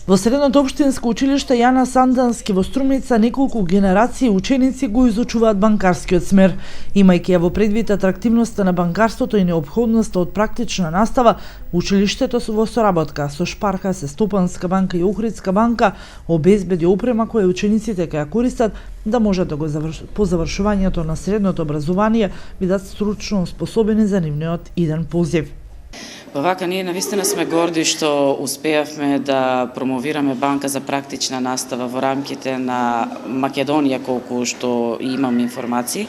Во Средното општинско училиште Јана Сандански во Струмица неколку генерации ученици го изучуваат банкарскиот смер. Имајќи ја во предвид атрактивноста на банкарството и неопходноста од практична настава, училиштето во соработка со Шпарка, Стопанска банка и Охридска банка обезбеди опрема која учениците ќе ја користат да можат да го по завршувањето на средното образование бидат стручно способени за нивниот иден позив. Вака, ние навистина сме горди што успеавме да промовираме банка за практична настава во рамките на Македонија, колку што имам информации.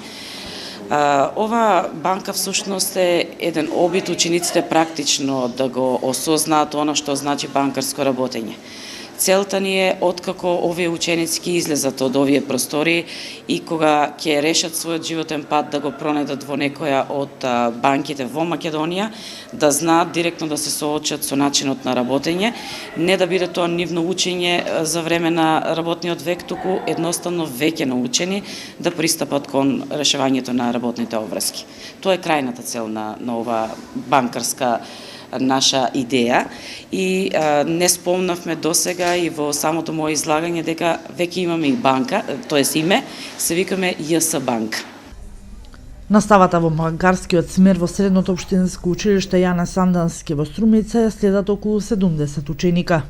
Ова банка всушност е еден обид учениците практично да го осознаат она што значи банкарско работење. Целта ни е откако овие ученици ќе излезат од овие простори и кога ќе решат својот животен пат да го пронедат во некоја од банките во Македонија, да знаат директно да се соочат со начинот на работење, не да биде тоа нивно учење за време на работниот век, туку едноставно веќе научени да пристапат кон решавањето на работните обврски. Тоа е крајната цел на ова банкарска наша идеја и не спомнавме досега и во самото моје излагање дека веќе имаме и банка, тоест име, се викаме ЈС банка. Наставата во банкарскиот смер во Средното општинско училиште Јана Сандански во Струмица ја следат околу 70 ученика.